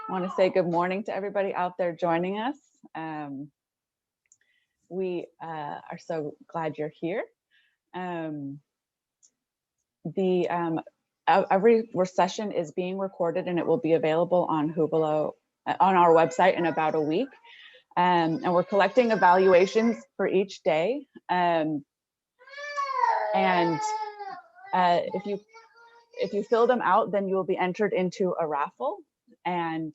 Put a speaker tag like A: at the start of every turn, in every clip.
A: I want to say good morning to everybody out there joining us. We are so glad you're here. Every session is being recorded and it will be available on Hoopa on our website in about a week. And we're collecting evaluations for each day. If you fill them out, then you will be entered into a raffle. And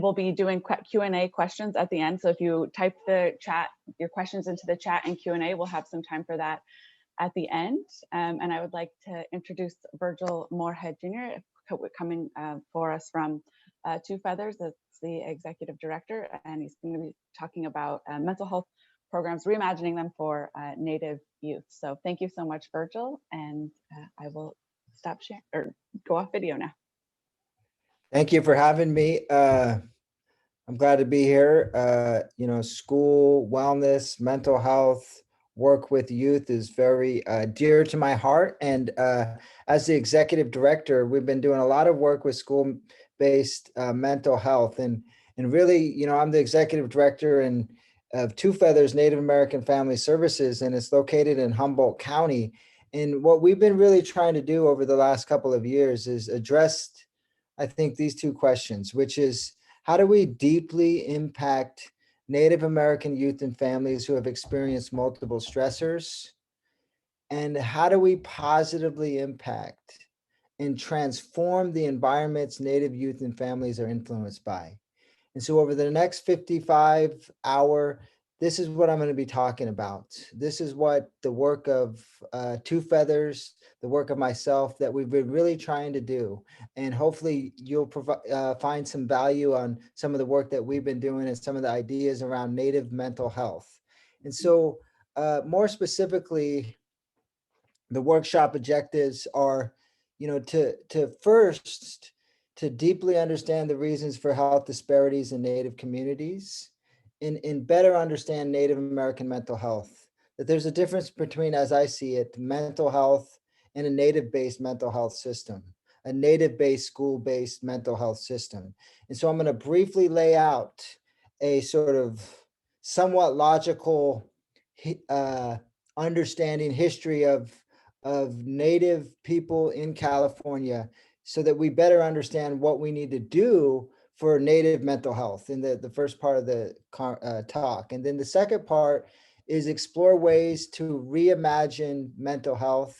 A: we'll be doing Q&A questions at the end. So if you type your questions into the chat and Q&A, we'll have some time for that at the end. And I would like to introduce Virgil Moorhead Jr. coming for us from Two Feathers. That's the executive director, and he's going to be talking about mental health programs, reimagining them for Native youth. So thank you so much, Virgil, and I will stop sharing or go off video now.
B: Thank you for having me. I'm glad to be here. School, wellness, mental health, work with youth is very dear to my heart. And as the executive director, we've been doing a lot of work with school-based mental health. And really, I'm the executive director of Two Feathers Native American Family Services, and it's located in Humboldt County. And what we've been really trying to do over the last couple of years is address, I think, these two questions, which is, how do we deeply impact Native American youth and families who have experienced multiple stressors? And how do we positively impact and transform the environments Native youth and families are influenced by? And so over the next 55 hour, this is what I'm going to be talking about. This is what the work of Two Feathers, the work of myself, that we've been really trying to do. And hopefully you'll find some value on some of the work that we've been doing and some of the ideas around Native mental health. And so more specifically, the workshop objectives are, to deeply understand the reasons for health disparities in Native communities, and better understand Native American mental health. That there's a difference between, as I see it, mental health and a Native-based mental health system, a Native-based school-based mental health system. And so I'm going to briefly lay out a sort of somewhat logical understanding history of Native people in California, so that we better understand what we need to do for Native mental health in the first part of the talk. And then the second part is explore ways to reimagine mental health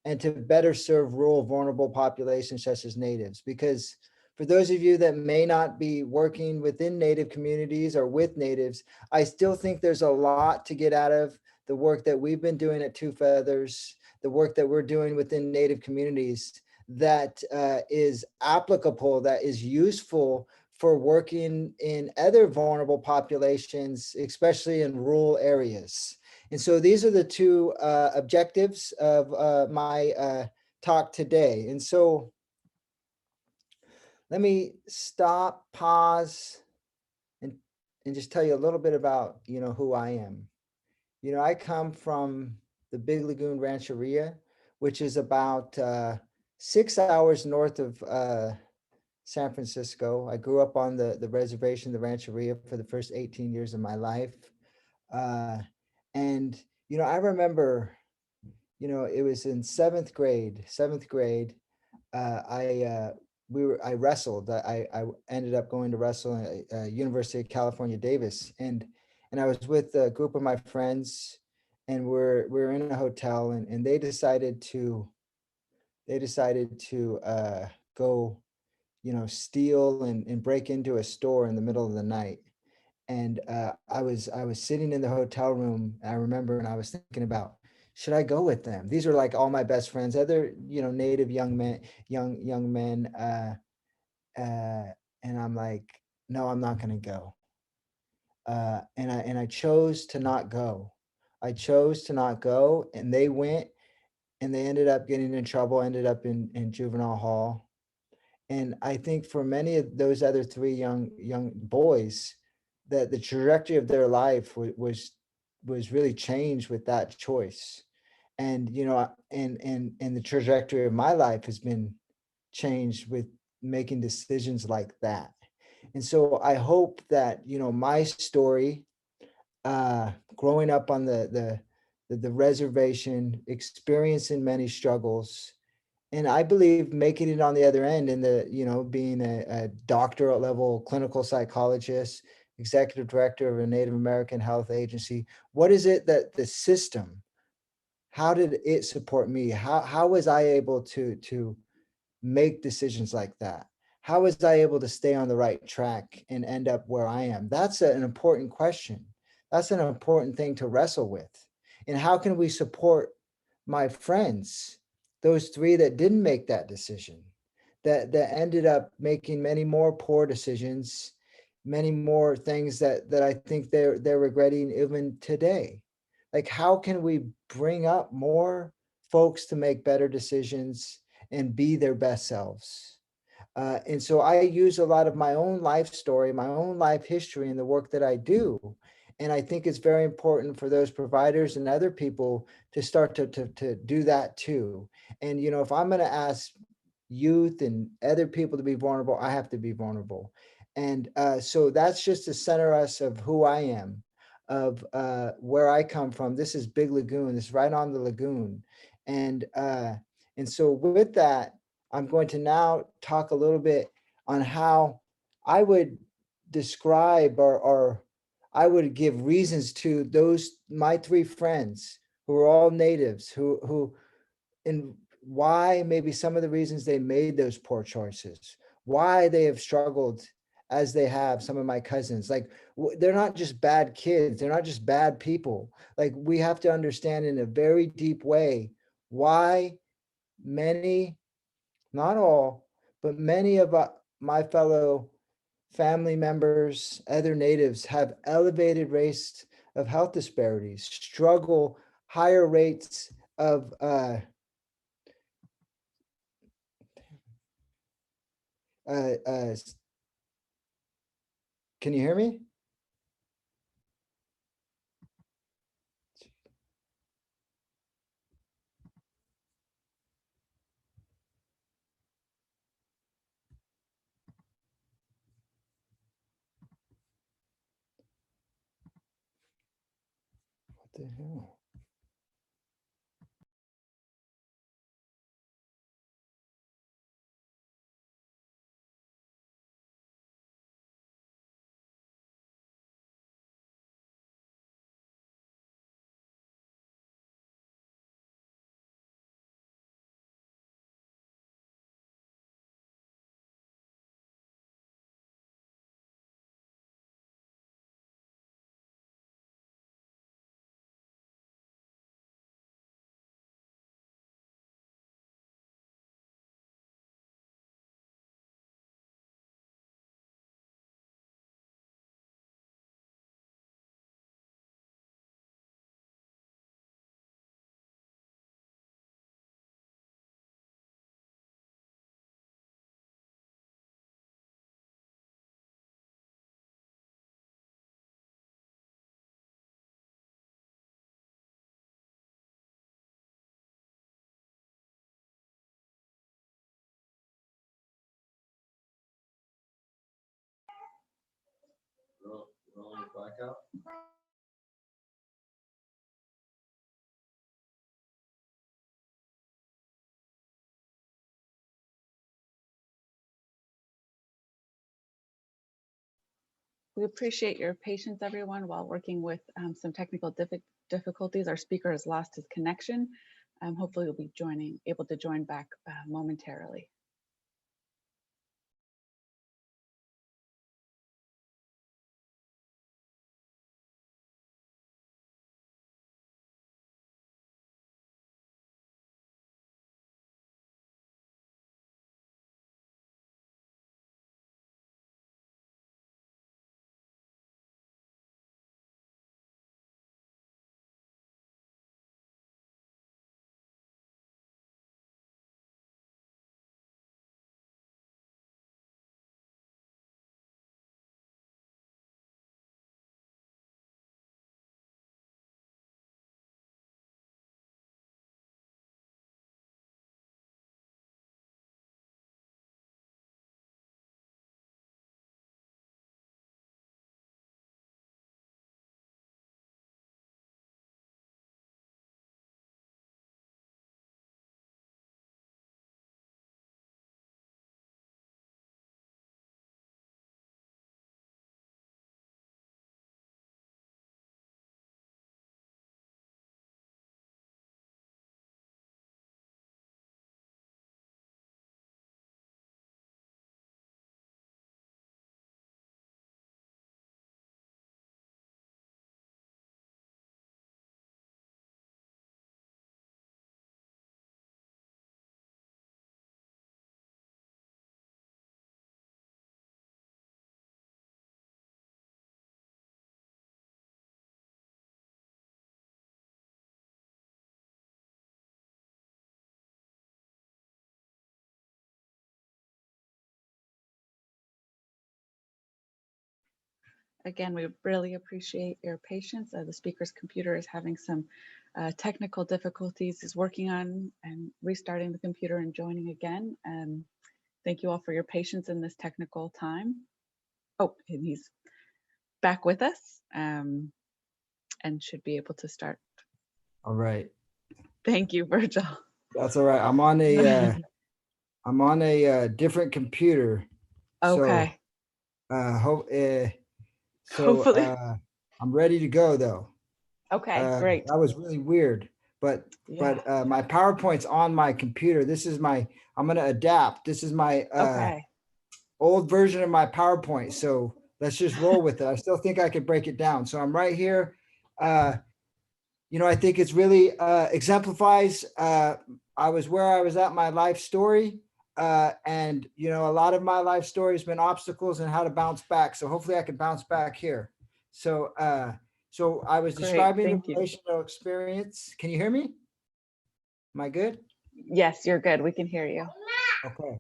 B: and to better serve rural vulnerable populations such as Natives. Because for those of you that may not be working within Native communities or with Natives, I still think there's a lot to get out of the work that we've been doing at Two Feathers, the work that we're doing within Native communities, that is applicable, that is useful for working in other vulnerable populations, especially in rural areas. And so these are the two objectives of my talk today. And so let me stop, pause, and just tell you a little bit about, who I am. I come from the Big Lagoon Rancheria, which is about 6 hours north of San Francisco. I grew up on the reservation, the Rancheria, for the first 18 years of my life. And, I remember, it was in seventh grade, I wrestled. I ended up going to wrestle at University of California, Davis. And I was with a group of my friends, and we're in a hotel, and they decided to go, steal and break into a store in the middle of the night. And I was sitting in the hotel room, I remember, and I was thinking about, should I go with them? These are like all my best friends, other, Native young men. And I'm like, no, I'm not going to go. And I chose to not go. And they went, and they ended up getting in trouble, ended up in juvenile hall. And I think for many of those other three young boys, that the trajectory of their life was really changed with that choice. And, and the trajectory of my life has been change with making decisions like that. And so I hope that, my story, growing up on the reservation, experiencing many struggles, and I believe making it on the other end in being a doctorate level clinical psychologist, executive director of a Native American health agency. What is it that the system, how did it support me? How was I able to make decisions like that? How was I able to stay on the right track and end up where I am? That's an important question. That's an important thing to wrestle with. And how can we support my friends, those three that didn't make that decision, that ended up making many more poor decisions, many more things that I think they're regretting even today? Like, how can we bring up more folks to make better decisions and be their best selves? And so I use a lot of my own life story, my own life history in the work that I do. And I think it's very important for those providers and other people to start to do that too. And, if I'm going to ask youth and other people to be vulnerable, I have to be vulnerable. And so that's just to center us of who I am, of where I come from. This is Big Lagoon. This is right on the lagoon. And so with that, I'm going to now talk a little bit on how I would describe or I would give reasons to my three friends who are all natives, who and why maybe some of the reasons they made those poor choices, why they have struggled as they have. Some of my cousins, like, they're not just bad kids, they're not just bad people. Like, we have to understand in a very deep way why many, not all, but many of my fellow family members, other natives, have elevated rates of health disparities, struggle higher rates of can you hear me? What the hell?
C: Rolling back out.
A: We appreciate your patience, everyone, while working with some technical difficulties. Our speaker has lost his connection. Hopefully he'll be able to join back momentarily. Again, we really appreciate your patience. The speaker's computer is having some technical difficulties. He's working on and restarting the computer and joining again. Thank you all for your patience in this technical time. Oh, and he's back with us and should be able to start.
B: All right.
A: Thank you, Virgil.
B: That's all right. I'm on a different computer.
A: Okay.
B: So
A: Hopefully.
B: I'm ready to go though.
A: Okay, great.
B: That was really weird, but
A: Yeah.
B: my PowerPoint's on my computer. This is I'm going to adapt. This is my
A: Okay.
B: old version of my PowerPoint. So let's just roll with it. I still think I could break it down. So I'm right here. I think it's really exemplifies. I was where I was at my life story. And, a lot of my life story has been obstacles and how to bounce back. So hopefully I can bounce back here. So I was
A: Great,
B: describing
A: thank
B: the
A: you.
B: relational experience. Can you hear me? Am I good?
A: Yes, you're good. We can hear you.
B: Okay.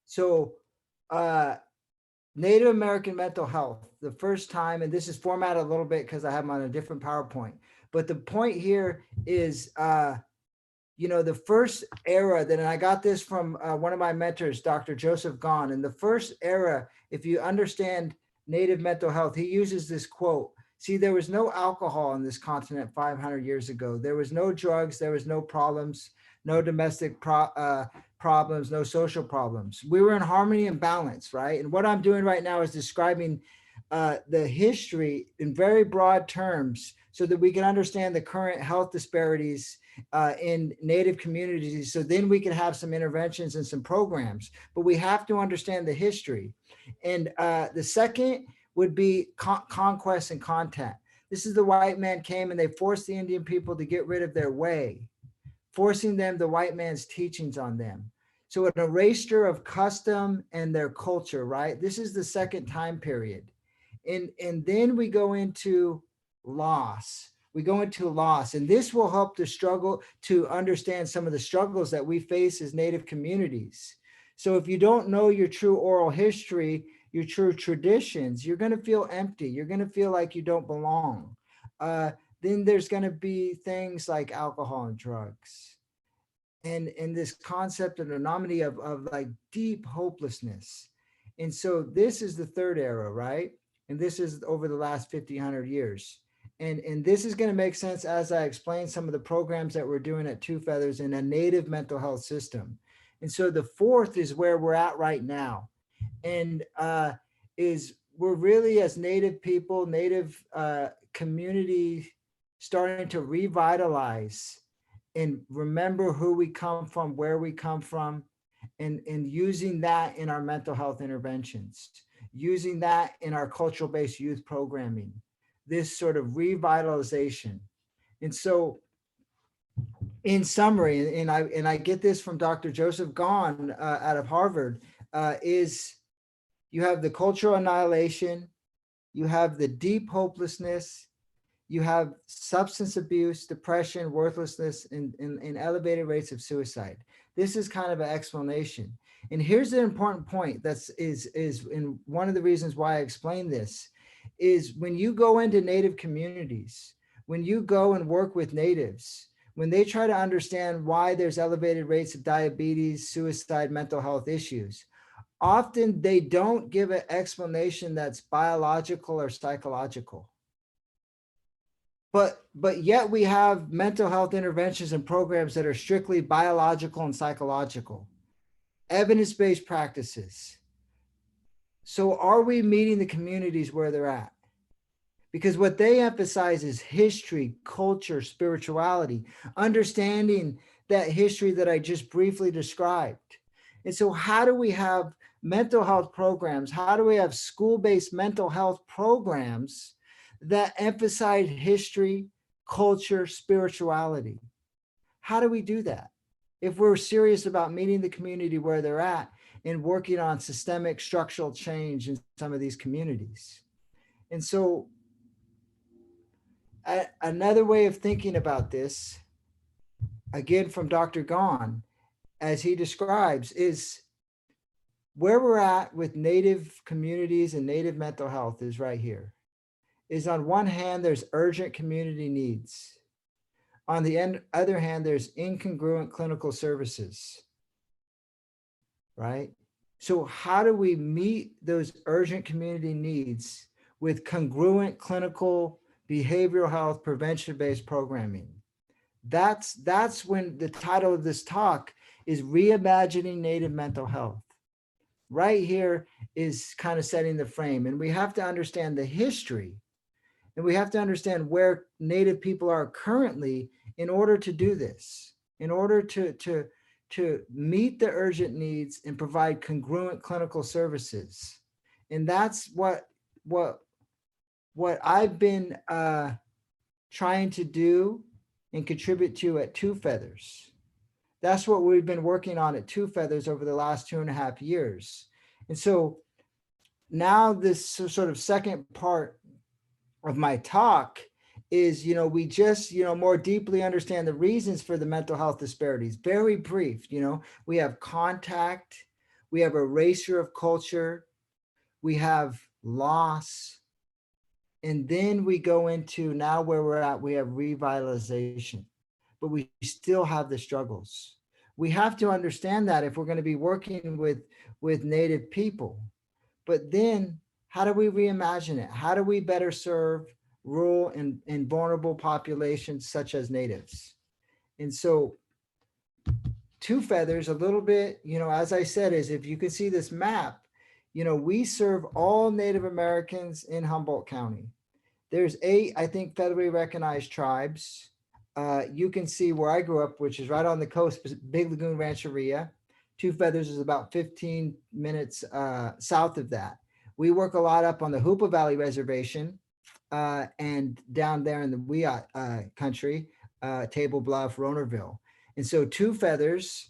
B: So Native American mental health, the first time, and this is formatted a little bit because I have them on a different PowerPoint. But the point here is, the first era that, and I got this from one of my mentors, Dr. Joseph Gahn. And the first era, if you understand Native mental health, he uses this quote. See, there was no alcohol on this continent 500 years ago. There was no drugs. There was no problems, no domestic problems, no social problems. We were in harmony and balance, right? And what I'm doing right now is describing the history in very broad terms so that we can understand the current health disparities in Native communities. So then we can have some interventions and some programs, but we have to understand the history. And the second would be conquest and contact. This is the white man came and they forced the Indian people to get rid of their way, forcing them the white man's teachings on them. So an erasure of custom and their culture, right? This is the second time period. And then we go into loss. And this will help the struggle to understand some of the struggles that we face as Native communities. So if you don't know your true oral history, your true traditions, you're going to feel empty. You're going to feel like you don't belong. Then there's going to be things like alcohol and drugs. And this concept of anonymity of like deep hopelessness. And so this is the third era, right? And this is over the last 100 years. And this is going to make sense as I explain some of the programs that we're doing at Two Feathers in a Native mental health system. And so the fourth is where we're at right now. And is we're really, as Native people, Native community, starting to revitalize and remember who we come from, where we come from, and using that in our mental health interventions, using that in our cultural-based youth programming, this sort of revitalization. And so in summary, and I get this from Dr. Joseph Gahn out of Harvard, is you have the cultural annihilation, you have the deep hopelessness, you have substance abuse, depression, worthlessness, and elevated rates of suicide. This is kind of an explanation. And here's the important point is and one of the reasons why I explain this is when you go into Native communities, when you go and work with Natives, when they try to understand why there's elevated rates of diabetes, suicide, mental health issues, often they don't give an explanation that's biological or psychological. But yet we have mental health interventions and programs that are strictly biological and psychological, evidence-based practices. So are we meeting the communities where they're at? Because what they emphasize is history, culture, spirituality, understanding that history that I just briefly described. And so how do we have mental health programs? How do we have school-based mental health programs that emphasize history, culture, spirituality? How do we do that? If we're serious about meeting the community where they're at and working on systemic structural change in some of these communities. And so another way of thinking about this, again, from Dr. Gahn, as he describes, is where we're at with Native communities and Native mental health is right here. is on one hand, there's urgent community needs. On the other hand, there's incongruent clinical services, right? So how do we meet those urgent community needs with congruent clinical behavioral health prevention-based programming? That's when the title of this talk is Reimagining Native Mental Health. Right here is kind of setting the frame, and we have to understand the history, and we have to understand where Native people are currently in order to do this, in order to meet the urgent needs and provide congruent clinical services. And that's what I've been trying to do and contribute to at Two Feathers. That's what we've been working on at Two Feathers over the last 2.5 years. And so now this sort of second part of my talk is, we just, more deeply understand the reasons for the mental health disparities. Very brief, we have contact, we have erasure of culture, we have loss, and then we go into now where we're at, we have revitalization, but we still have the struggles. We have to understand that if we're going to be working with Native people. But then how do we reimagine it? How do we better serve rural and vulnerable populations such as Natives? And so Two Feathers, a little bit, as I said, is if you can see this map, we serve all Native Americans in Humboldt County. There's 8, I think, federally recognized tribes. You can see where I grew up, which is right on the coast, Big Lagoon Rancheria. Two Feathers is about 15 minutes south of that. We work a lot up on the Hoopa Valley Reservation and down there in the Wiyot country, Table Bluff, Ronerville. And so Two Feathers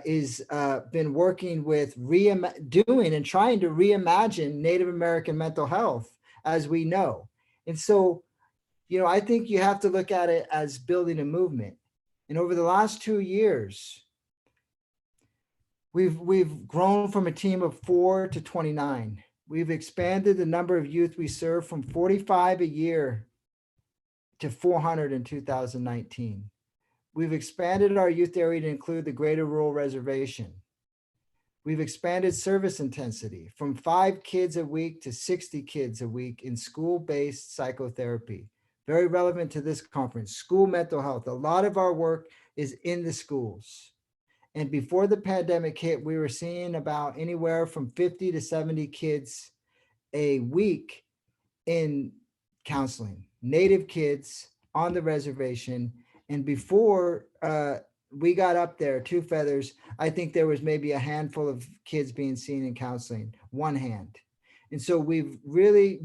B: is been working with doing and trying to reimagine Native American mental health as we know. And so, I think you have to look at it as building a movement. And over the last 2 years, we've grown from a team of 4 to 29. We've expanded the number of youth we serve from 45 a year to 400 in 2019. We've expanded our youth area to include the Greater Rural Reservation. We've expanded service intensity from 5 kids a week to 60 kids a week in school-based psychotherapy. Very relevant to this conference, school mental health. A lot of our work is in the schools. And before the pandemic hit, we were seeing about anywhere from 50 to 70 kids a week in counseling, Native kids on the reservation. And before we got up there, Two Feathers, I think there was maybe a handful of kids being seen in counseling, one hand. And so we've really,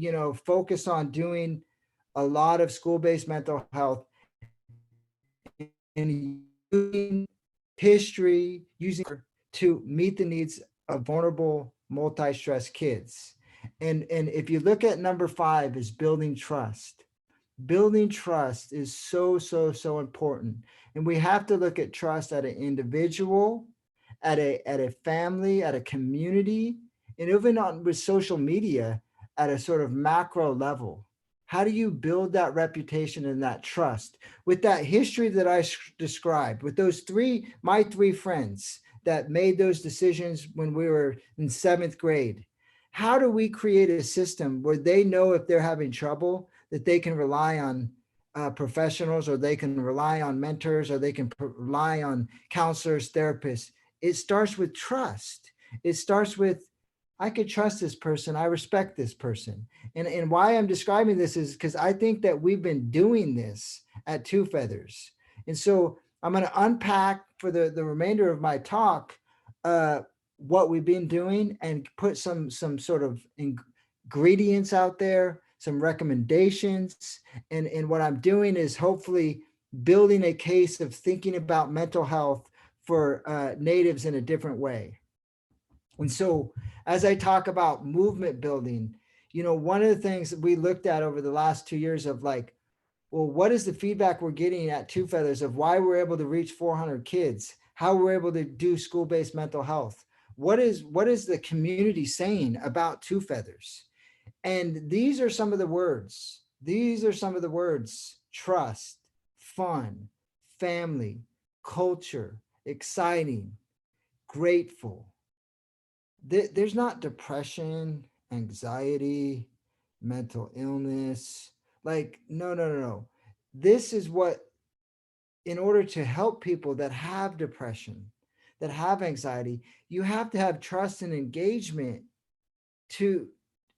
B: focused on doing a lot of school-based mental health and using history, using to meet the needs of vulnerable, multi-stressed kids. And if you look at number 5 is building trust. Building trust is so important. And we have to look at trust at an individual, at a family, at a community, and even with social media at a sort of macro level. How do you build that reputation and that trust with that history that I described, with those my three friends that made those decisions when we were in 7th grade? How do we create a system where they know if they're having trouble, that they can rely on professionals, or they can rely on mentors, or they can rely on counselors, therapists? It starts with trust. It starts with, I could trust this person. I respect this person. And why I'm describing this is because I think that we've been doing this at Two Feathers. And so I'm going to unpack for the remainder of my talk what we've been doing and put some sort of ingredients out there, some recommendations. And what I'm doing is hopefully building a case of thinking about mental health for Natives in a different way. And so as I talk about movement building, one of the things that we looked at over the last 2 years of like, well, what is the feedback we're getting at Two Feathers of why we're able to reach 400 kids, how we're able to do school-based mental health? What is the community saying about Two Feathers? And these are some of the words. These are some of the words: trust, fun, family, culture, exciting, grateful. There's not depression, anxiety, mental illness. Like, no, no, no, no. This is what, in order to help people that have depression, that have anxiety, you have to have trust and engagement to,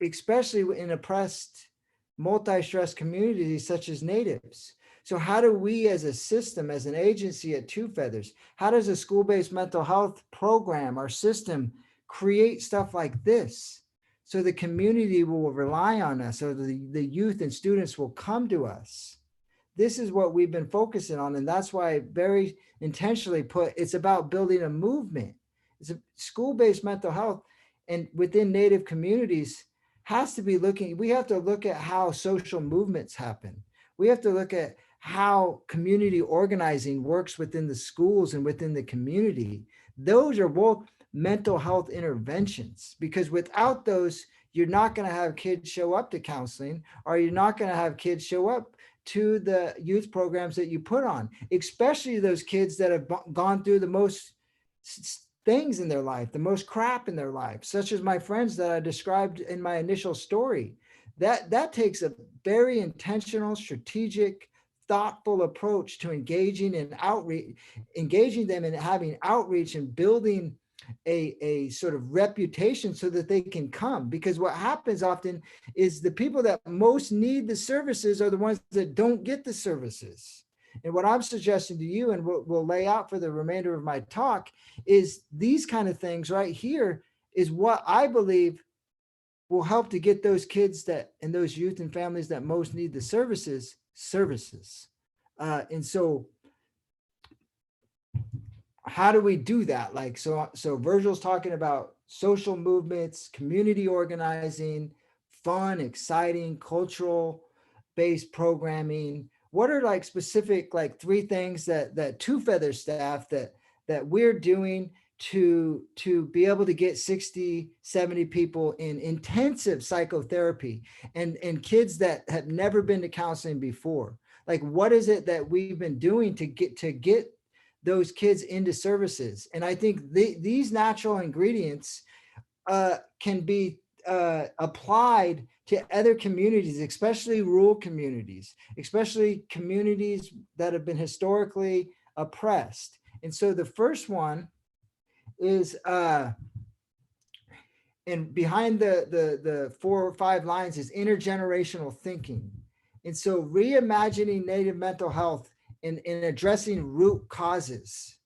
B: especially in oppressed, multi-stress communities such as natives. So how do we as a system, as an agency at Two Feathers, how does a school-based mental health program, our system, create stuff like this so the community will rely on us, so the youth and students will come to us? This is what we've been focusing on. And that's why I very intentionally put, it's about building a movement. It's a school-based mental health, and within Native communities has to be looking, we have to look at how social movements happen. We have to look at how community organizing works within the schools and within the community. Those are both mental health interventions, because without those, you're not going to have kids show up to counseling, or you're not going to have kids show up to the youth programs that you put on, especially those kids that have gone through the most things in their life, the most crap in their life, such as my friends that I described in my initial story. That takes a very intentional, strategic, thoughtful approach to engaging and outreach, engaging them and having outreach and building a sort of reputation so that they can come. Because what happens often is the people that most need the services are the ones that don't get the services. And what I'm suggesting to you, and we'll lay out for the remainder of my talk, is these kind of things right here is what I believe will help to get those kids that, and those youth and families that most need the services. And so how do we do that? Like, so Virgil's talking about social movements, community organizing, fun, exciting, cultural based programming. What are like specific, like 3 things that Two Feathers staff that we're doing to be able to get 60, 70 people in intensive psychotherapy and kids that have never been to counseling before? Like, what is it that we've been doing to get those kids into services? And I think these natural ingredients can be applied to other communities, especially rural communities, especially communities that have been historically oppressed. And so the first one is, and behind the 4 or 5 lines is intergenerational thinking. And so reimagining Native mental health in addressing root causes.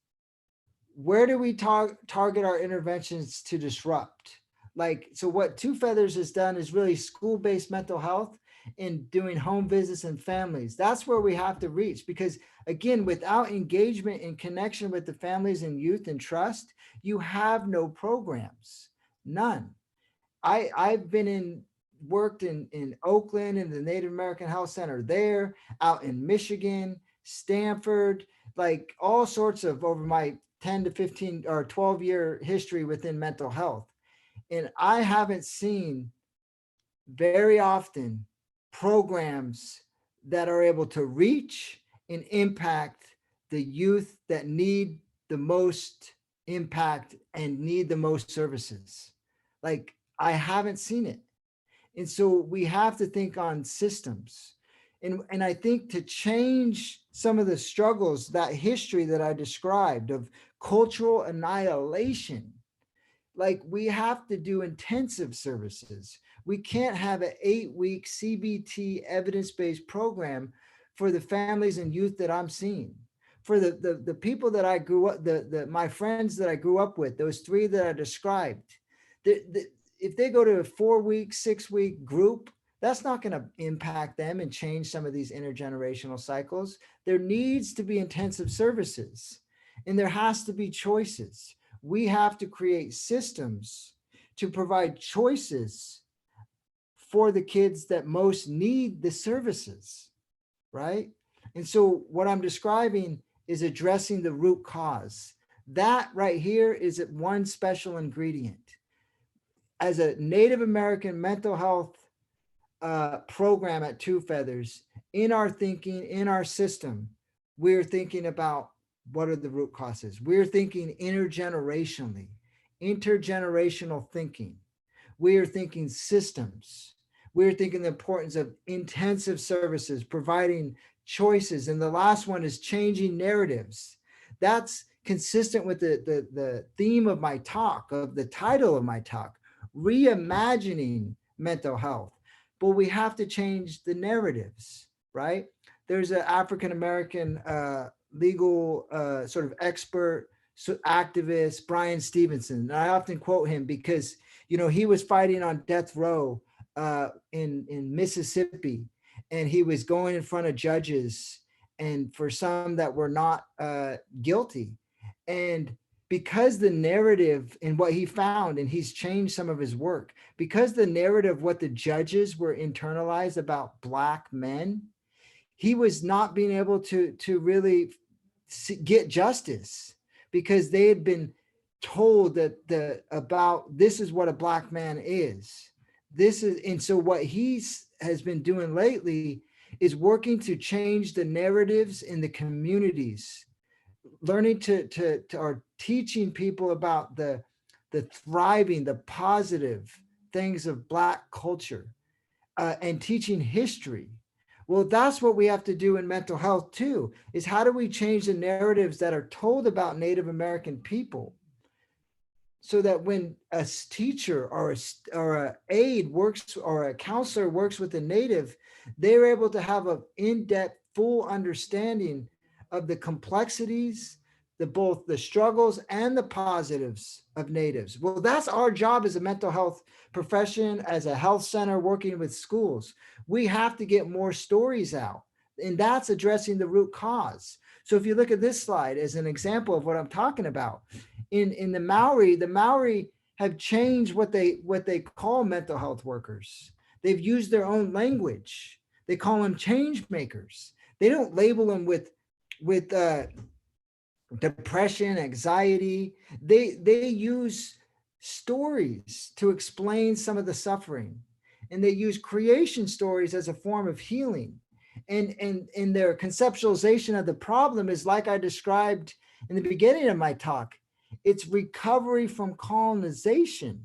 B: Where do we target our interventions to disrupt? Like, so what Two Feathers has done is really school-based mental health and doing home visits and families. That's where we have to reach, because again, without engagement and connection with the families and youth and trust, you have no programs, none. I've been worked in Oakland in the Native American Health Center there, out in Michigan, Stanford, like all sorts of, over my 10 to 15 or 12-year history within mental health. And I haven't seen very often programs that are able to reach and impact the youth that need the most impact and need the most services. Like, I haven't seen it. And so we have to think on systems. And I think to change some of the struggles, that history that I described of cultural annihilation, like, we have to do intensive services. We can't have an 8-week CBT evidence-based program for the families and youth that I'm seeing. For the people that I grew up, my friends that I grew up with, those 3 that I described, if they go to a 4-week, 6-week group, that's not going to impact them and change some of these intergenerational cycles. There needs to be intensive services, and there has to be choices. We have to create systems to provide choices for the kids that most need the services, right? And so what I'm describing is addressing the root cause. That right here is one special ingredient. As a Native American mental health program at Two Feathers, in our thinking, in our system, we're thinking about what are the root causes. We're thinking intergenerationally, intergenerational thinking. We are thinking systems. We're thinking the importance of intensive services, providing choices. And the last one is changing narratives. That's consistent with the theme of my talk, of the title of my talk, reimagining mental health. But we have to change the narratives, right? There's an African-American legal sort of expert, activist, Brian Stevenson. And I often quote him because, you know, he was fighting on death row in Mississippi, and he was going in front of judges, and for some that were not guilty. And because the narrative and what he found, and he's changed some of his work, because the narrative, what the judges were internalized about Black men, he was not being able to really get justice because they had been told that about this is what a Black man is. This is, and so what he has been doing lately is working to change the narratives in the communities, learning to or teaching people about the thriving, the positive things of Black culture, and teaching history. Well, that's what we have to do in mental health too, is how do we change the narratives that are told about Native American people, so that when a teacher or a aide works, or a counselor works with a Native, they're able to have an in-depth, full understanding of the complexities, both the struggles and the positives of Natives. Well, that's our job as a mental health profession, as a health center working with schools. We have to get more stories out, and that's addressing the root cause. So if you look at this slide as an example of what I'm talking about, in the Maori have changed what they call mental health workers. They've used their own language. They call them change makers. They don't label them with depression, anxiety. They use stories to explain some of the suffering, and they use creation stories as a form of healing. And their conceptualization of the problem is like I described in the beginning of my talk. It's recovery from colonization,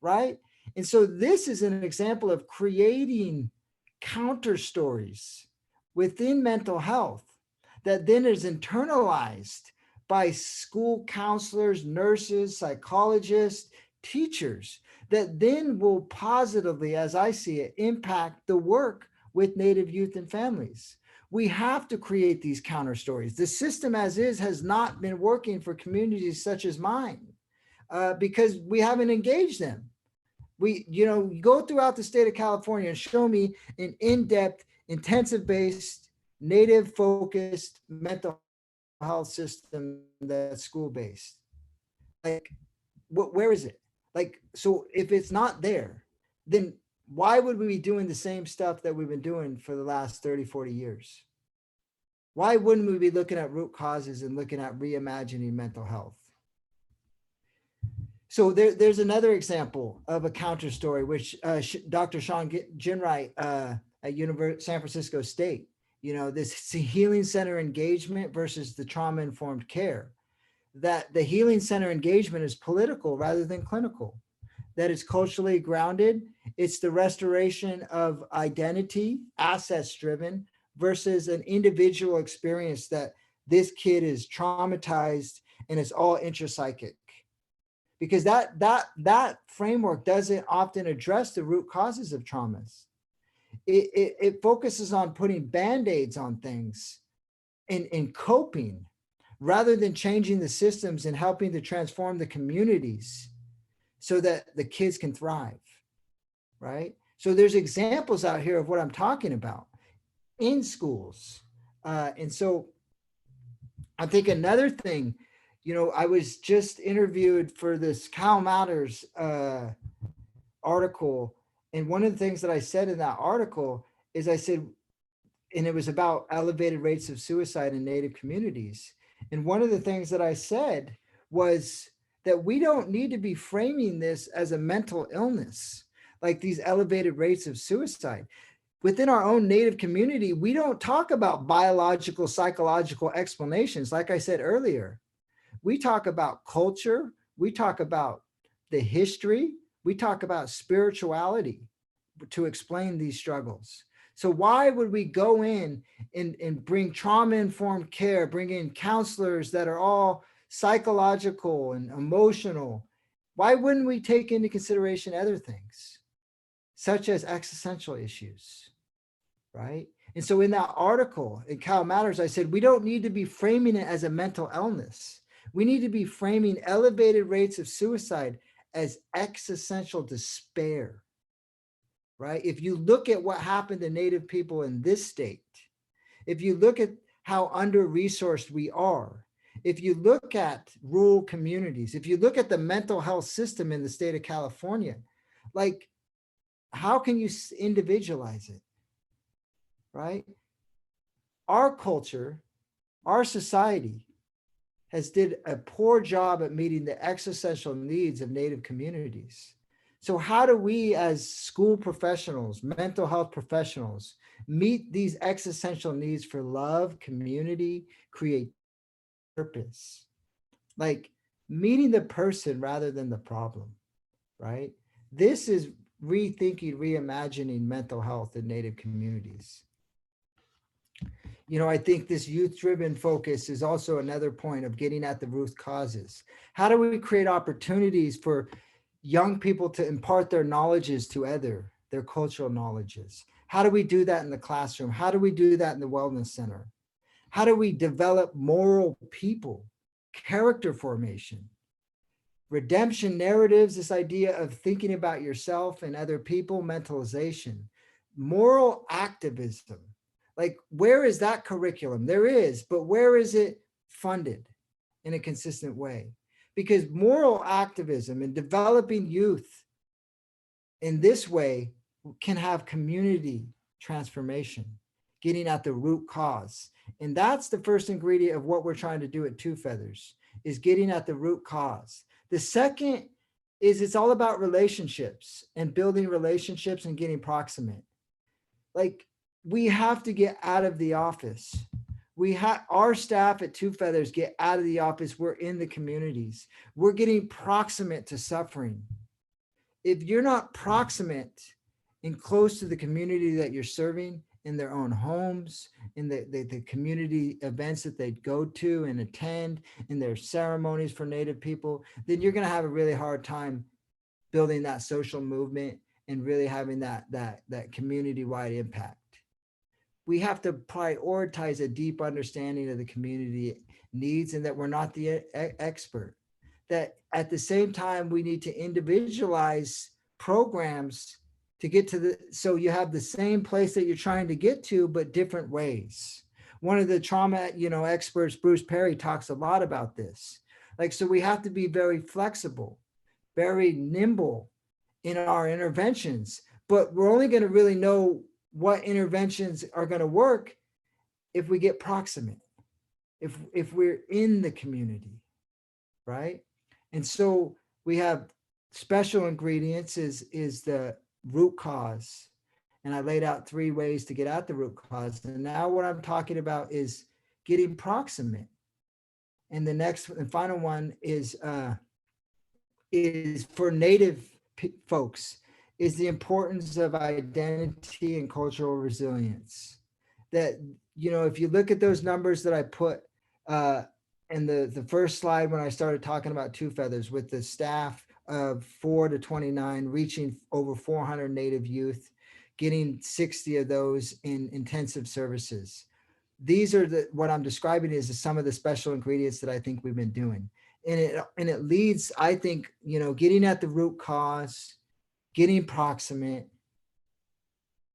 B: right? And so this is an example of creating counter stories within mental health that then is internalized by school counselors, nurses, psychologists, teachers, that then will positively, as I see it, impact the work with Native youth and families. We have to create these counter stories. The system as is has not been working for communities such as mine because we haven't engaged them. You go throughout the state of California and show me an in-depth, intensive-based, Native-focused mental health system that's school-based. Like, where is it? Like, so if it's not there, then why would we be doing the same stuff that we've been doing for the last 30, 40 years? Why wouldn't we be looking at root causes and looking at reimagining mental health? So there's another example of a counter story, which Dr. Sean Ginwright at San Francisco State, this healing center engagement versus the trauma-informed care, that the healing center engagement is political rather than clinical, that it's culturally grounded. It's the restoration of identity, assets driven, versus an individual experience that this kid is traumatized and it's all intrapsychic. Because that framework doesn't often address the root causes of traumas. It focuses on putting band-aids on things and coping, rather than changing the systems and helping to transform the communities so that the kids can thrive, right? So there's examples out here of what I'm talking about in schools. And so I think another thing, I was just interviewed for this Cal Matters article. And one of the things that I said in that article is I said, and it was about elevated rates of suicide in Native communities. And one of the things that I said was that we don't need to be framing this as a mental illness. like these elevated rates of suicide. Within our own Native community, we don't talk about biological, psychological explanations. Like I said earlier, we talk about culture, we talk about the history, we talk about spirituality to explain these struggles. So why would we go in and bring trauma-informed care, bring in counselors that are all psychological and emotional? Why wouldn't we take into consideration other things, such as existential issues, right? And so in that article in Cal Matters, I said, we don't need to be framing it as a mental illness. We need to be framing elevated rates of suicide as existential despair, right? If you look at what happened to Native people in this state, if you look at how under-resourced we are, if you look at rural communities, if you look at the mental health system in the state of California, like, how can you individualize it, right? Our culture, our society has did a poor job at meeting the existential needs of Native communities. So how do we as school professionals, mental health professionals, meet these existential needs for love, community, create purpose? Like meeting the person rather than the problem, right? This is rethinking, reimagining mental health in Native communities. You know, I think this youth-driven focus is also another point of getting at the root causes. How do we create opportunities for young people to impart their knowledges to their cultural knowledges? How do we do that in the classroom? How do we do that in the wellness center? How do we develop moral people, character formation, redemption narratives, this idea of thinking about yourself and other people, mentalization, moral activism? Like, where is that curriculum? There is, but where is it funded in a consistent way? Because moral activism and developing youth in this way can have community transformation, getting at the root cause. And that's the first ingredient of what we're trying to do at Two Feathers, is getting at the root cause. The second is it's all about relationships and building relationships and getting proximate. Like, we have to get out of the office. Our staff at Two Feathers get out of the office. We're in the communities. We're getting proximate to suffering. If you're not proximate and close to the community that you're serving in their own homes, in the community events that they go to and attend, in their ceremonies for Native people, then you're going to have a really hard time building that social movement and really having that community-wide impact. We have to prioritize a deep understanding of the community needs and that we're not the expert. That at the same time, we need to individualize programs to get to so you have the same place that you're trying to get to, but different ways. One of the trauma, experts, Bruce Perry, talks a lot about this. Like, so we have to be very flexible, very nimble in our interventions, but we're only going to really know what interventions are going to work if we get proximate, if we're in the community, right? And so we have special ingredients is the root cause. And I laid out 3 ways to get at the root cause. And now what I'm talking about is getting proximate. And the next and final one is for Native folks, is the importance of identity and cultural resilience. That, if you look at those numbers that I put in the first slide when I started talking about Two Feathers, with the staff of 4 to 29, reaching over 400 Native youth, getting 60 of those in intensive services. These are what I'm describing is some of the special ingredients that I think we've been doing. And it leads, I think, getting at the root cause, getting proximate,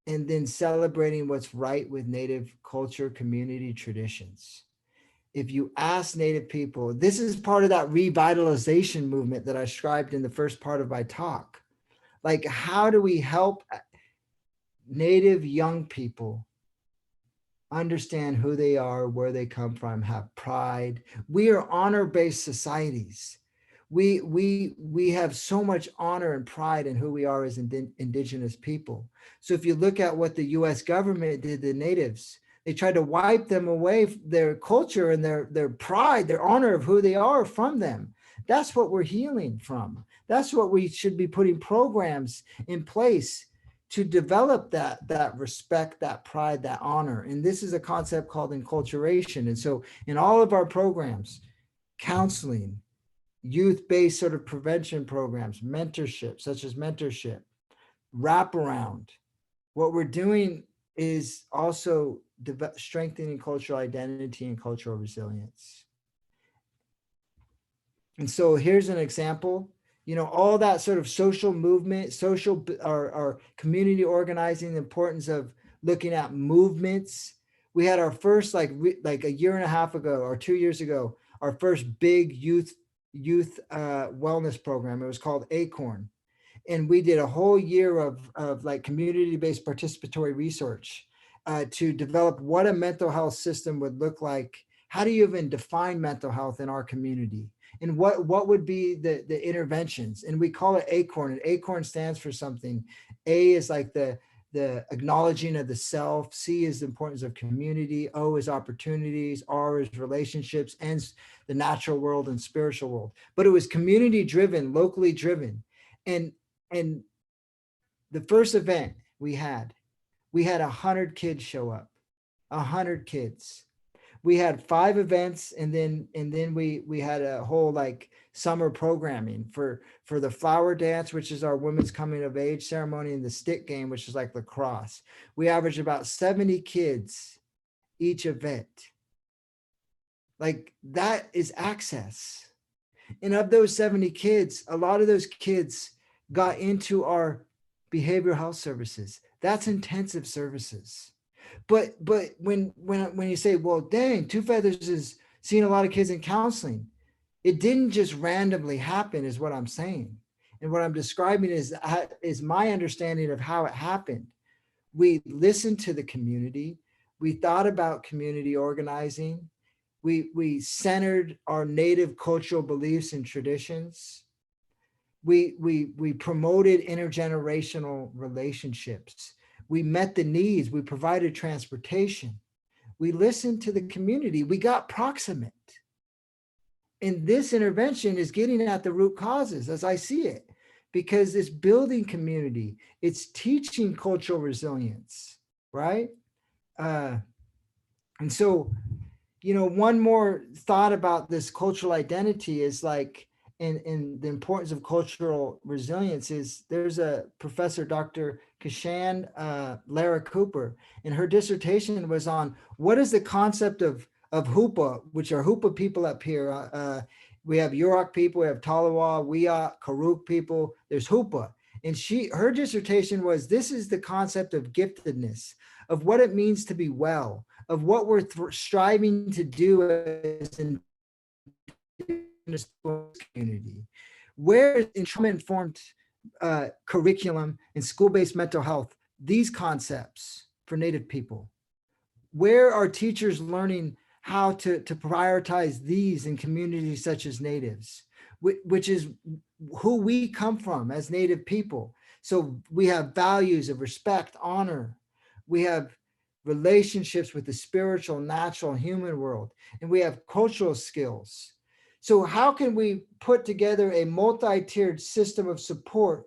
B: and then celebrating what's right with Native culture, community, traditions. If you ask Native people, this is part of that revitalization movement that I described in the first part of my talk. Like, how do we help Native young people understand who they are, where they come from, have pride? We are honor-based societies. We have so much honor and pride in who we are as indigenous people. So if you look at what the US government did to natives, they tried to wipe them away, their culture and their pride, their honor of who they are from them. That's what we're healing from. That's what we should be putting programs in place to develop that respect, that pride, that honor. And this is a concept called enculturation. And so in all of our programs, counseling, youth-based sort of prevention programs, mentorship, such as mentorship, wraparound, what we're doing is also strengthening cultural identity and cultural resilience. And so here's an example, all that sort of social movement, our community organizing, the importance of looking at movements. We had our first, like a year and a half ago or 2 years ago, our first big youth wellness program. It was called Acorn. And we did a whole year of like community-based participatory research to develop what a mental health system would look like. How do you even define mental health in our community? And what would be the interventions? And we call it Acorn. And Acorn stands for something. A is like the acknowledging of the self. C is the importance of community. O is opportunities. R is relationships. N's the natural world and spiritual world. But it was community driven, locally driven. And the first event we had 100 kids show up, 100 kids. We had 5 events, and then we had a whole like summer programming for the flower dance, which is our women's coming of age ceremony, and the stick game, which is like lacrosse. We averaged about 70 kids each event. Like that is access. And of those 70 kids, a lot of those kids got into our behavioral health services. That's intensive services. But when you say, well, dang, Two Feathers is seeing a lot of kids in counseling, it didn't just randomly happen, is what I'm saying. And what I'm describing is my understanding of how it happened. We listened to the community. We thought about community organizing. We centered our native cultural beliefs and traditions. We promoted intergenerational relationships. We met the needs. We provided transportation. We listened to the community. We got proximate. And this intervention is getting at the root causes as I see it, because it's building community. It's teaching cultural resilience, right? And so, one more thought about this cultural identity is like, and the importance of cultural resilience is there's a professor, Dr. Kashan Lara Cooper, and her dissertation was on what is the concept of Hoopa, which are Hoopa people up here. We have Yurok people, we have Talawa, Wiyot, Karuk people, there's Hoopa. And her dissertation was, this is the concept of giftedness, of what it means to be well, of what we're striving to do as an community, where in trauma-informed curriculum and school-based mental health, these concepts for Native people, where are teachers learning how to prioritize these in communities such as Natives, which is who we come from as Native people. So we have values of respect, honor, we have relationships with the spiritual, natural, and human world, and we have cultural skills. So how can we put together a multi-tiered system of support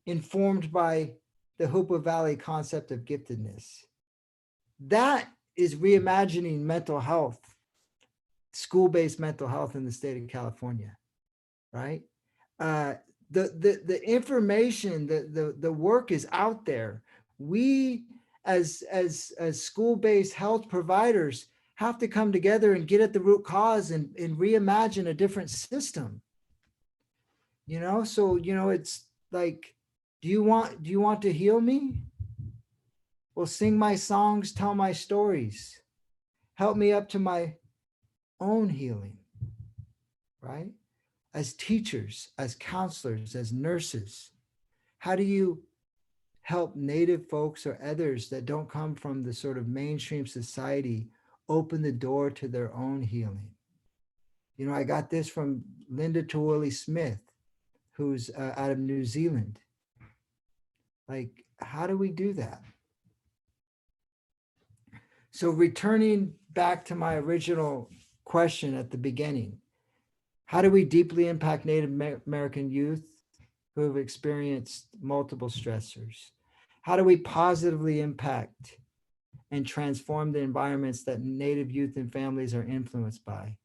B: informed by the Hoopa Valley concept of giftedness? That is reimagining mental health, school-based mental health in the state of California, right? The information, the work is out there. We as school-based health providers have to come together and get at the root cause and reimagine a different system. So it's like, do you want to heal me? Well, sing my songs, tell my stories, help me up to my own healing, right? As teachers, as counselors, as nurses, how do you help Native folks or others that don't come from the sort of mainstream society open the door to their own healing? You know, I got this from Linda Tooley Smith, who's out of New Zealand. Like, how do we do that? So returning back to my original question at the beginning, how do we deeply impact Native American youth who have experienced multiple stressors? How do we positively impact and transform the environments that Native youth and families are influenced by?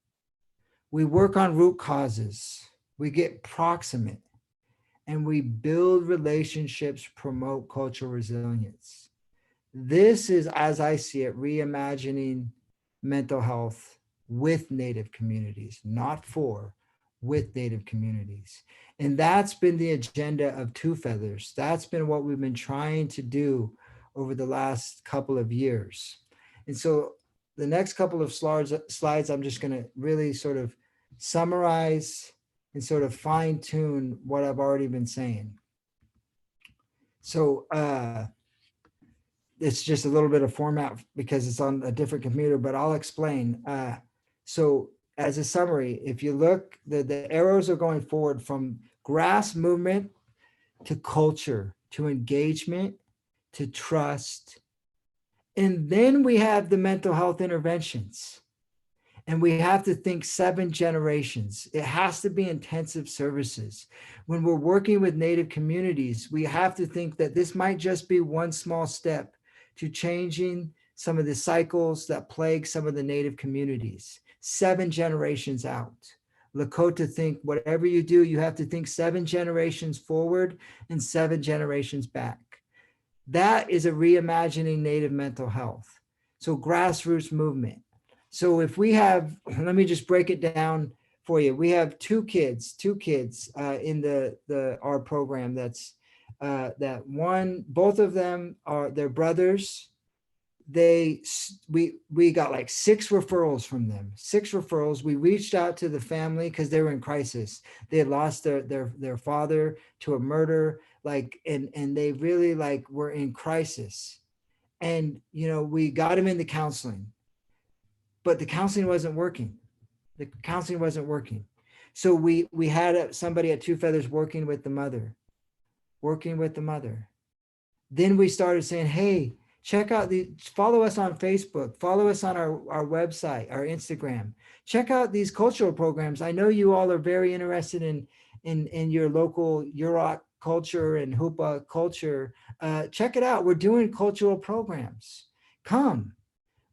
B: We work on root causes, we get proximate, and we build relationships, promote cultural resilience. This is, as I see it, reimagining mental health with Native communities, not for, with Native communities. And that's been the agenda of Two Feathers. That's been what we've been trying to do over the last couple of years. And so the next couple of slides, I'm just going to really sort of summarize and sort of fine tune what I've already been saying. So it's just a little bit of format because it's on a different computer, but I'll explain. So as a summary, if you look, the arrows are going forward from grass movement to culture, to engagement, to trust. And then we have the mental health interventions. And we have to think 7 generations. It has to be intensive services. When we're working with Native communities, we have to think that this might just be one small step to changing some of the cycles that plague some of the Native communities. 7 generations out. Lakota think whatever you do, you have to think 7 generations forward and 7 generations back. That is a reimagining Native mental health. So grassroots movement. So if we have, let me just break it down for you. We have two kids in our program. That's both of them are, they're brothers. We got like 6 referrals from them, 6 referrals. We reached out to the family because they were in crisis. They had lost their father to a murder, like, and they really like were in crisis. And, you know, we got them into counseling. But the counseling wasn't working. So we had somebody at Two Feathers working with the mother. Then we started saying, hey, check out follow us on Facebook, follow us on our website, our Instagram. Check out these cultural programs. I know you all are very interested in your local Yurok culture and Hoopa culture. Check it out. We're doing cultural programs. Come.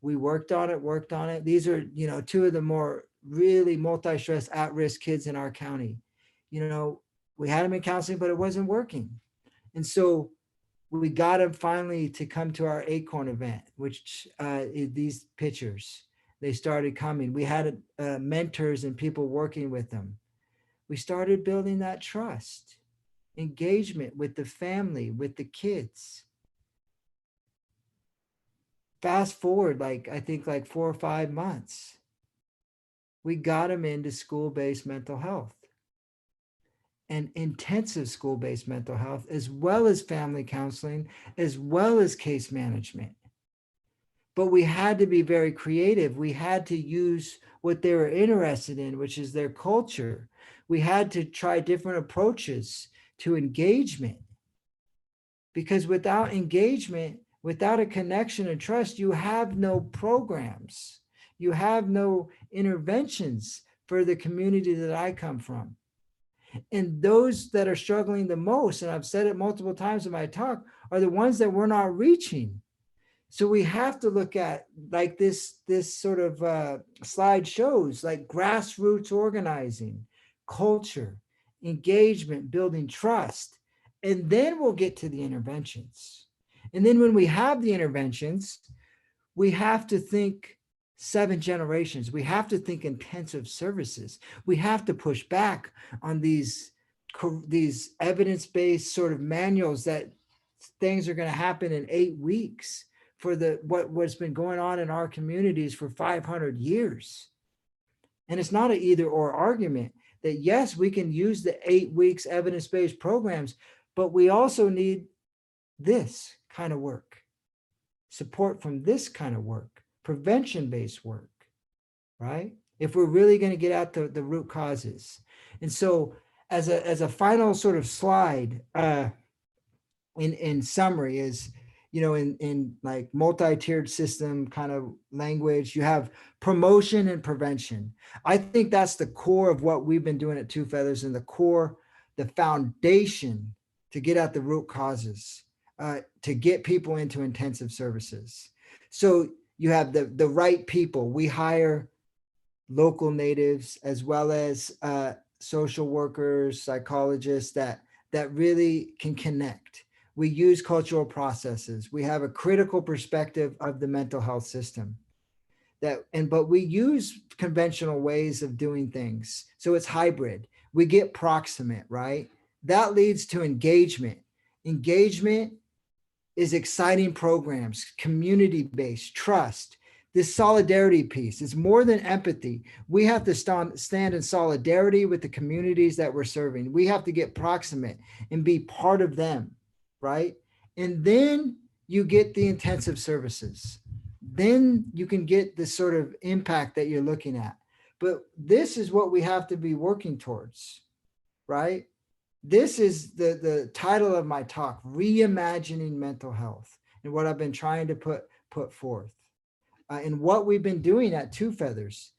B: We worked on it. These are, you know, 2 of the more really multi-stress at-risk kids in our county. You know, we had them in counseling, but it wasn't working. And so we got them finally to come to our Acorn event, which these pictures, they started coming. We had mentors and people working with them. We started building that trust, engagement with the family, with the kids. Fast forward, I think 4 or 5 months, we got them into school-based mental health and intensive school-based mental health, as well as family counseling, as well as case management. But we had to be very creative. We had to use what they were interested in, which is their culture. We had to try different approaches to engagement, because without engagement, without a connection and trust, you have no programs. You have no interventions for the community that I come from. And those that are struggling the most, and I've said it multiple times in my talk, are the ones that we're not reaching. So we have to look at, like this sort of slide shows, like grassroots organizing, culture, engagement, building trust, and then we'll get to the interventions. And then when we have the interventions, we have to think 7 generations. We have to think intensive services. We have to push back on these evidence-based sort of manuals that things are going to happen in 8 weeks for what's been going on in our communities for 500 years. And it's not an either or argument that, yes, we can use the 8 weeks evidence-based programs, but we also need this kind of work, support from this kind of work, prevention-based work, right? if we're really going to get at the root causes. And so as a final sort of slide, in summary is, in like multi-tiered system kind of language, you have promotion and prevention. I think that's the core of what we've been doing at Two Feathers, and the foundation to get at the root causes, to get people into intensive services. So you have the right people. We hire local natives as well as social workers, psychologists that really can connect. We use cultural processes. We have a critical perspective of the mental health system. But we use conventional ways of doing things. So it's hybrid. We get proximate, right? That leads to engagement. Engagement is exciting programs, community-based, trust. This solidarity piece is more than empathy. We have to stand in solidarity with the communities that we're serving. We have to get proximate and be part of them, right? And then you get the intensive services. Then you can get the sort of impact that you're looking at. But this is what we have to be working towards, right? This is the title of my talk, Reimagining Mental Health, and what I've been trying to put forth. And what we've been doing at Two Feathers,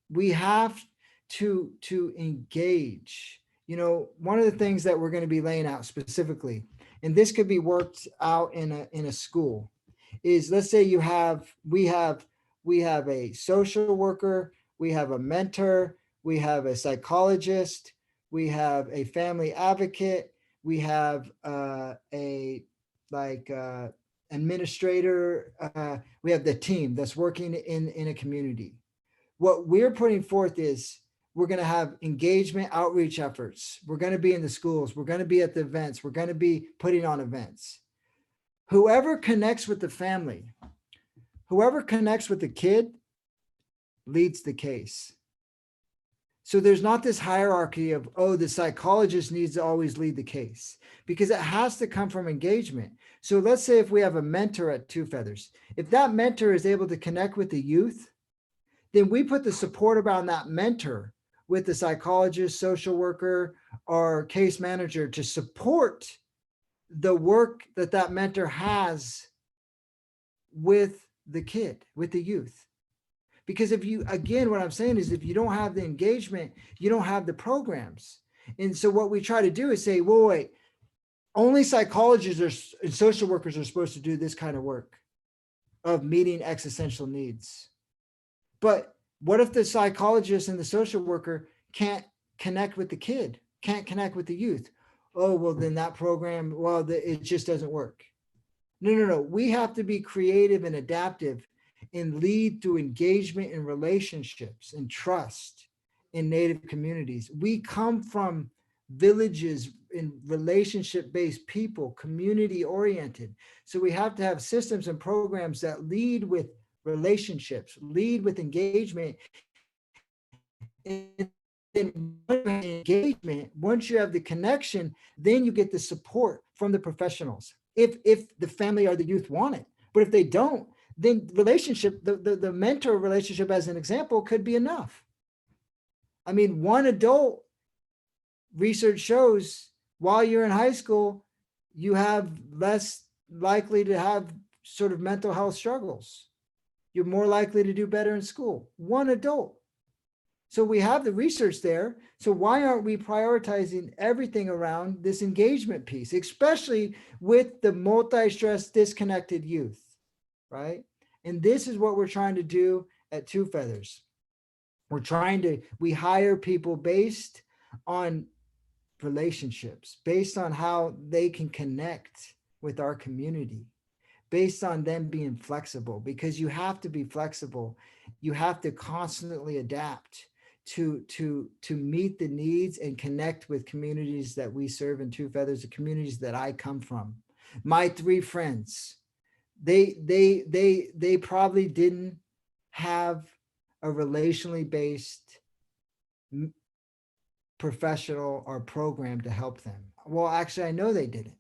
B: we have to engage. One of the things that we're going to be laying out specifically, and this could be worked out in a school, is, let's say we have a social worker, we have a mentor, we have a psychologist, we have a family advocate, we have administrator, we have the team that's working in a community. What we're putting forth is, we're going to have engagement outreach efforts. We're going to be in the schools. We're going to be at the events. We're going to be putting on events. Whoever connects with the family, whoever connects with the kid, leads the case. So there's not this hierarchy of, the psychologist needs to always lead the case, because it has to come from engagement. So let's say if we have a mentor at Two Feathers, if that mentor is able to connect with the youth, then we put the support around that mentor with the psychologist, social worker, or case manager to support the work that mentor has with the kid, with the youth. Because what I'm saying is, if you don't have the engagement, you don't have the programs. And so what we try to do is say, well, wait, only psychologists and social workers are supposed to do this kind of work of meeting existential needs. But what if the psychologist and the social worker can't connect with the kid, can't connect with the youth? Oh, well, then that program, it just doesn't work. No. We have to be creative and adaptive and lead through engagement in relationships and trust in Native communities. We come from villages in relationship-based people, community-oriented. So we have to have systems and programs that lead with relationships, lead with engagement. And then engagement, once you have the connection, then you get the support from the professionals. If the family or the youth want it, but if they don't, then relationship, the mentor relationship, as an example, could be enough. I mean, one adult, research shows, while you're in high school, you have less likely to have sort of mental health struggles. You're more likely to do better in school. One adult. So we have the research there. So why aren't we prioritizing everything around this engagement piece, especially with the multi-stress, disconnected youth, right? And this is what we're trying to do at Two Feathers. We hire people based on relationships, based on how they can connect with our community, based on them being flexible, because you have to be flexible. You have to constantly adapt to meet the needs and connect with communities that we serve in Two Feathers, the communities that I come from. My three friends, they probably didn't have a relationally based professional or program to help them. Well, actually, I know they didn't.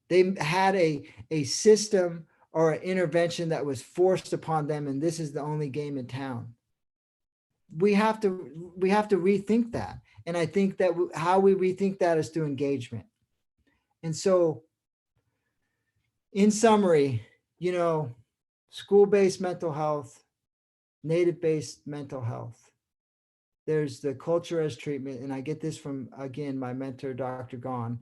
B: They had a system or an intervention that was forced upon them, and this is the only game in town. we have to rethink that. And I think that how we rethink that is through engagement. And so in summary, you know, school-based mental health, native-based mental health. There's the culture as treatment. And I get this from, again, my mentor, Dr. Gon.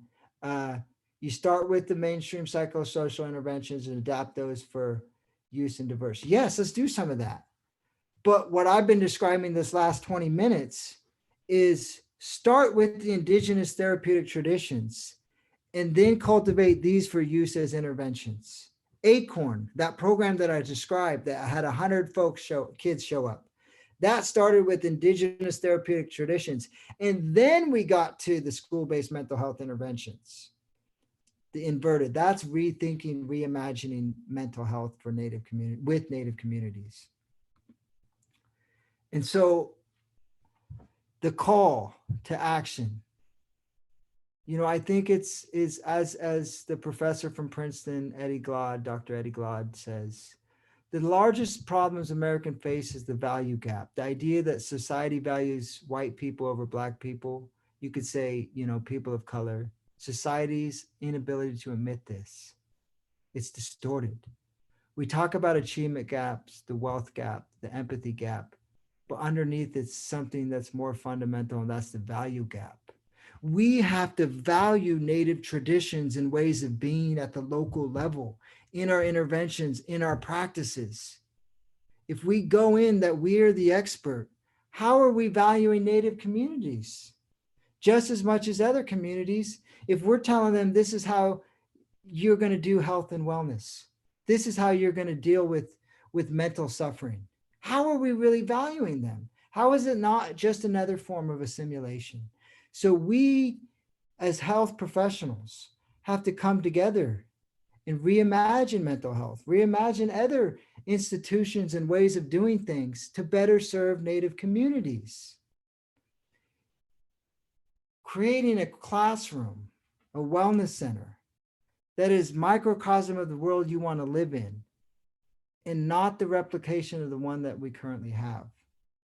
B: You start with the mainstream psychosocial interventions and adapt those for use in diversity. Yes, let's do some of that. But what I've been describing this last 20 minutes is start with the indigenous therapeutic traditions and then cultivate these for use as interventions. Acorn, that program that I described that had 100 kids show up, that started with indigenous therapeutic traditions. And then we got to the school-based mental health interventions. The inverted, that's rethinking, reimagining mental health for Native communities. And so the call to action, you know, I think is as the professor from Princeton, Dr. Eddie Glaude says, the largest problems Americans face is the value gap. The idea that society values white people over Black people, you could say, you know, people of color, society's inability to admit this. It's distorted. We talk about achievement gaps, the wealth gap, the empathy gap, but underneath it's something that's more fundamental, and that's the value gap. We have to value Native traditions and ways of being at the local level, in our interventions, in our practices. If we go in that we are the expert, how are we valuing Native communities? Just as much as other communities, if we're telling them this is how you're going to do health and wellness, this is how you're going to deal with mental suffering, how are we really valuing them? How is it not just another form of assimilation? So we, as health professionals, have to come together and reimagine mental health, reimagine other institutions and ways of doing things to better serve Native communities. Creating a classroom, a wellness center that is microcosm of the world you want to live in, and not the replication of the one that we currently have.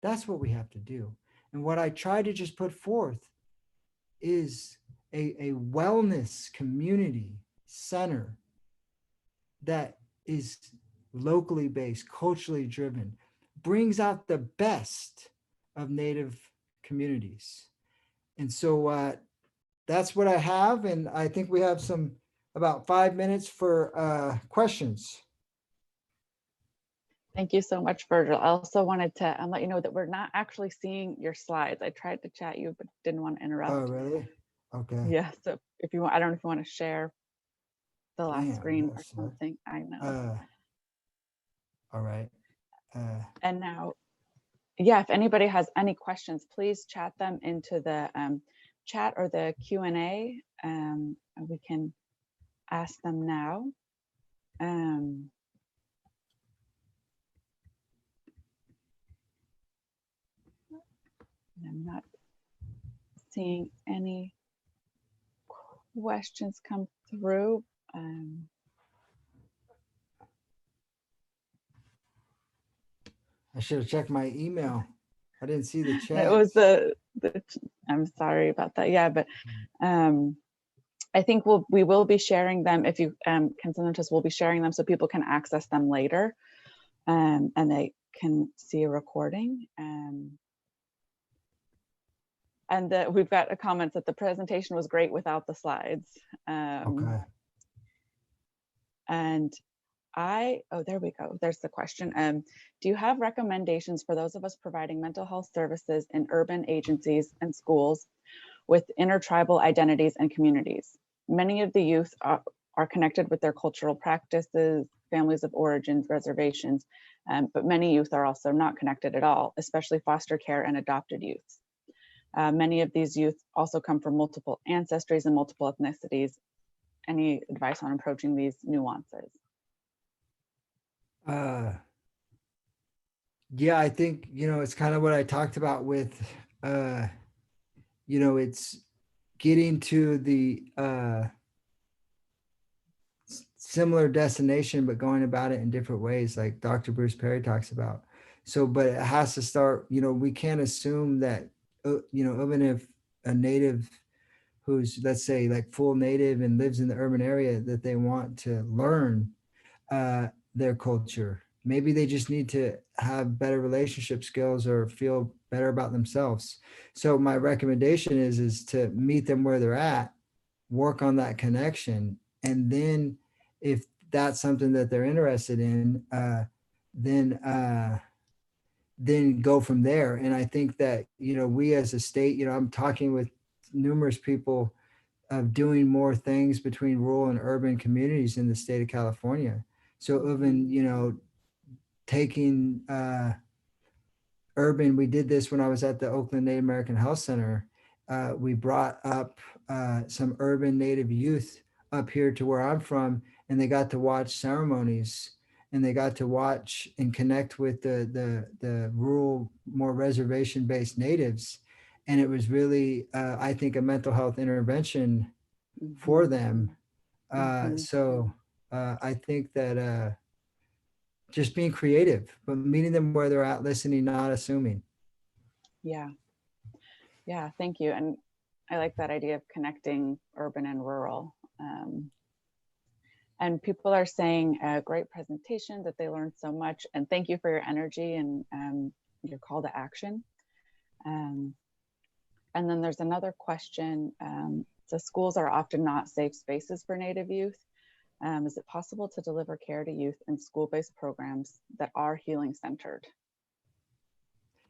B: That's what we have to do. And what I try to just put forth is a wellness community center that is locally based, culturally driven, brings out the best of Native communities. And so that's what I have. And I think we have about 5 minutes for questions.
A: Thank you so much, Virgil. I also wanted to let you know that we're not actually seeing your slides. I tried to chat you, but didn't want to interrupt.
B: Oh, really? Okay.
A: Yeah, so if you want, I don't know if you want to share the last screen or something. I know.
B: All right.
A: And now, yeah, if anybody has any questions, please chat them into the chat or the Q&A. We can ask them now. I'm not seeing any questions come through.
B: I should have checked my email. I didn't see the chat.
A: It was I'm sorry about that. Yeah, but I think we will be sharing them. If you can send them to us, we'll be sharing them so people can access them later, and they can see a recording. And we've got a comment that the presentation was great without the slides.
B: Okay.
A: And oh, there we go. There's the question. Do you have recommendations for those of us providing mental health services in urban agencies and schools with intertribal identities and communities? Many of the youth are connected with their cultural practices, families of origins, reservations, but many youth are also not connected at all, especially foster care and adopted youths. Many of these youth also come from multiple ancestries and multiple ethnicities. Any advice on approaching these nuances?
B: Yeah, I think, it's kind of what I talked about with, it's getting to the similar destination, but going about it in different ways, like Dr. Bruce Perry talks about. So, but it has to start, we can't assume that, even if a native who's, let's say, like full native and lives in the urban area, that they want to learn their culture. Maybe they just need to have better relationship skills or feel better about themselves. So my recommendation is to meet them where they're at, work on that connection, and then if that's something that they're interested in, then go from there. And I think that, we as a state, I'm talking with numerous people of doing more things between rural and urban communities in the state of California. So even, taking urban, we did this when I was at the Oakland Native American Health Center. We brought up some urban Native youth up here to where I'm from, and they got to watch ceremonies, and they got to watch and connect with the rural, more reservation-based natives. And it was really, I think, a mental health intervention for them. So I think that just being creative, but meeting them where they're at, listening, not assuming.
A: Yeah. Yeah, thank you. And I like that idea of connecting urban and rural. And people are saying a great presentation, that they learned so much. And thank you for your energy and your call to action. And then there's another question. So schools are often not safe spaces for Native youth. Is it possible to deliver care to youth in school-based programs that are healing centered?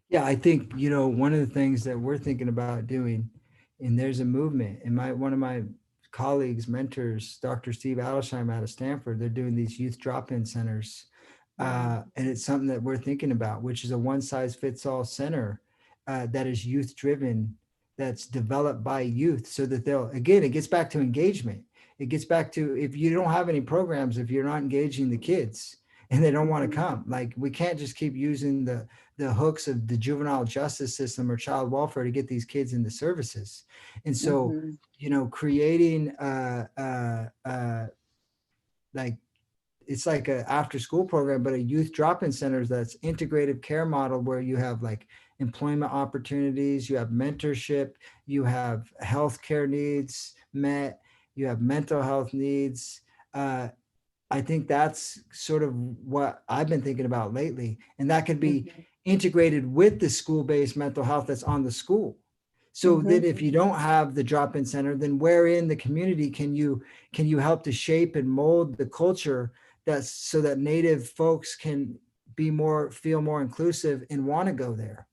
B: Yeah, I think, one of the things that we're thinking about doing, and there's a movement, and one of my colleagues, mentors, Dr. Steve Adelsheim out of Stanford, they're doing these youth drop-in centers. And it's something that we're thinking about, which is a one-size-fits-all center that is youth-driven, that's developed by youth, so that again, it gets back to engagement. It gets back to, if you don't have any programs, if you're not engaging the kids and they don't want to come, like, we can't just keep using the hooks of the juvenile justice system or child welfare to get these kids into services. And so, creating like, it's like a after school program, but a youth drop-in centers that's integrative care model, where you have like employment opportunities, you have mentorship, you have healthcare needs met, you have mental health needs. I think that's sort of what I've been thinking about lately. And that could be integrated with the school-based mental health that's on the school. So that if you don't have the drop-in center, then where in the community can you help to shape and mold the culture that's so that Native folks can feel more inclusive and want to go there?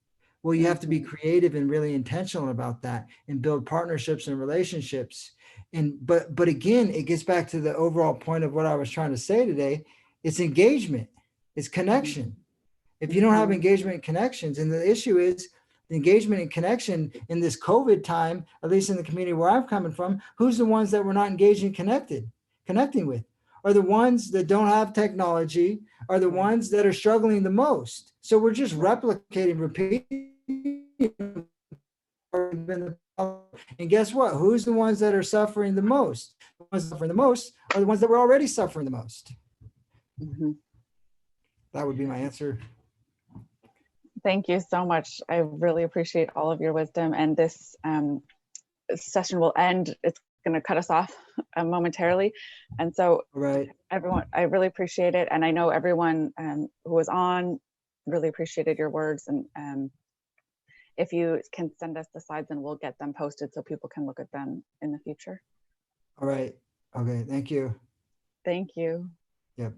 B: Well, you have to be creative and really intentional about that and build partnerships and relationships. But again, it gets back to the overall point of what I was trying to say today. It's engagement, it's connection. If you don't have engagement and connections, and the issue is the engagement and connection in this COVID time, at least in the community where I'm coming from, who's the ones that we're not engaging, connecting with? Are the ones that don't have technology, are the ones that are struggling the most. So we're just replicating, repeating. And guess what? Who's the ones that are suffering the most? The ones suffering the most are the ones that were already suffering the most. That would be my answer.
A: Thank you so much. I really appreciate all of your wisdom. And this session will end. It's going to cut us off momentarily. And so, everyone, I really appreciate it. And I know everyone who was on really appreciated your words. And if you can send us the slides, and we'll get them posted so people can look at them in the future.
B: All right. Okay. Thank you.
A: Thank you.
B: Yep.